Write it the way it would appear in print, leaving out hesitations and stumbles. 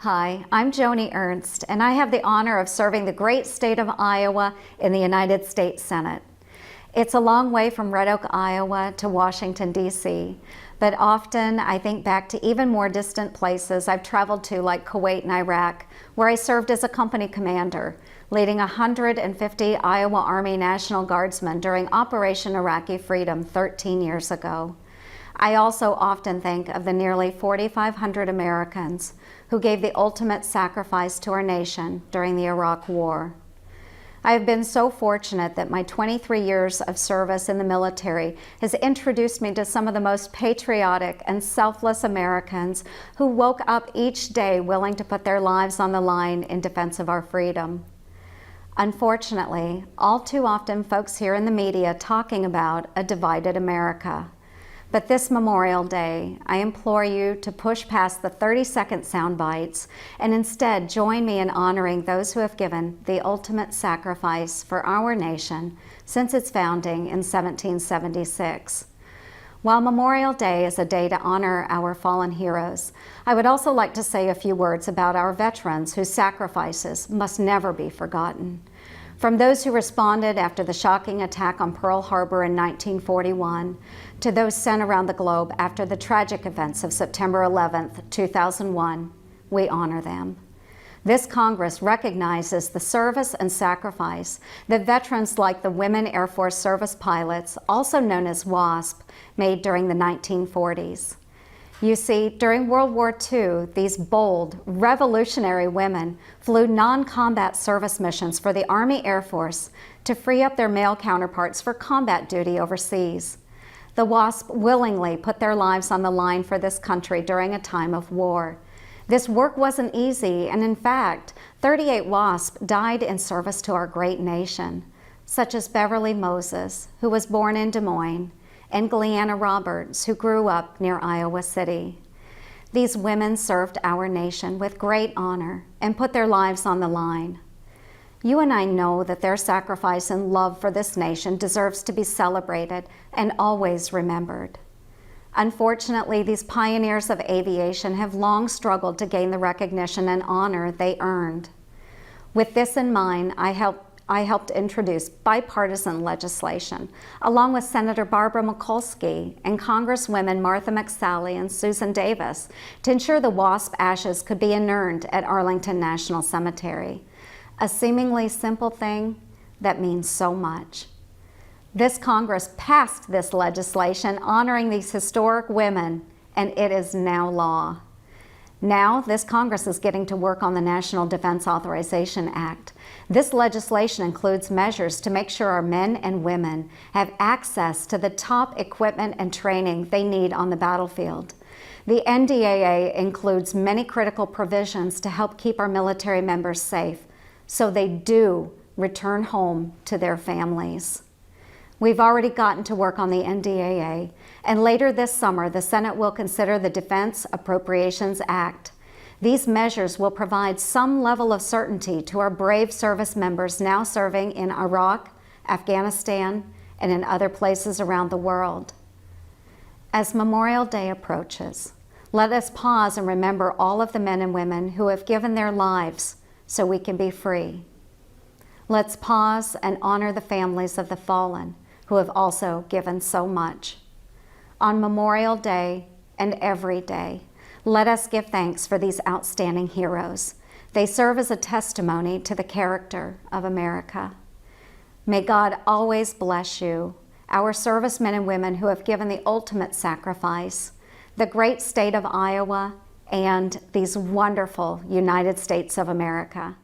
Hi, I'm Joni Ernst, and I have the honor of serving the great state of Iowa in the United States Senate. It's a long way from Red Oak, Iowa to Washington, D.C., but often I think back to even more distant places I've traveled to, like Kuwait and Iraq, where I served as a company commander, leading 150 Iowa Army National Guardsmen during Operation Iraqi Freedom 13 years ago. I also often think of the nearly 4,500 Americans who gave the ultimate sacrifice to our nation during the Iraq War. I have been so fortunate that my 23 years of service in the military has introduced me to some of the most patriotic and selfless Americans who woke up each day willing to put their lives on the line in defense of our freedom. Unfortunately, all too often folks hear in the media talking about a divided America. But this Memorial Day, I implore you to push past the 30-second sound bites and instead join me in honoring those who have given the ultimate sacrifice for our nation since its founding in 1776. While Memorial Day is a day to honor our fallen heroes, I would also like to say a few words about our veterans whose sacrifices must never be forgotten. From those who responded after the shocking attack on Pearl Harbor in 1941, to those sent around the globe after the tragic events of September 11, 2001, we honor them. This Congress recognizes the service and sacrifice that veterans like the Women Air Force Service pilots, also known as WASP, made during the 1940s. You see, during World War II, these bold, revolutionary women flew non-combat service missions for the Army Air Force to free up their male counterparts for combat duty overseas. The WASP willingly put their lives on the line for this country during a time of war. This work wasn't easy, and in fact, 38 WASP died in service to our great nation, such as Beverly Moses, who was born in Des Moines, and Gleanna Roberts, who grew up near Iowa City. These women served our nation with great honor and put their lives on the line. You and I know that their sacrifice and love for this nation deserves to be celebrated and always remembered. Unfortunately, these pioneers of aviation have long struggled to gain the recognition and honor they earned. With this in mind, I helped introduce bipartisan legislation, along with Senator Barbara Mikulski and Congresswomen Martha McSally and Susan Davis, to ensure the WASP ashes could be inurned at Arlington National Cemetery. A seemingly simple thing that means so much. This Congress passed this legislation honoring these historic women, and it is now law. Now, this Congress is getting to work on the National Defense Authorization Act. This legislation includes measures to make sure our men and women have access to the top equipment and training they need on the battlefield. The NDAA includes many critical provisions to help keep our military members safe, so they do return home to their families. We've already gotten to work on the NDAA, and later this summer, the Senate will consider the Defense Appropriations Act. These measures will provide some level of certainty to our brave service members now serving in Iraq, Afghanistan, and in other places around the world. As Memorial Day approaches, let us pause and remember all of the men and women who have given their lives so we can be free. Let's pause and honor the families of the fallen who have also given so much. On Memorial Day and every day, let us give thanks for these outstanding heroes. They serve as a testimony to the character of America. May God always bless you, our servicemen and women who have given the ultimate sacrifice, the great state of Iowa, and these wonderful United States of America.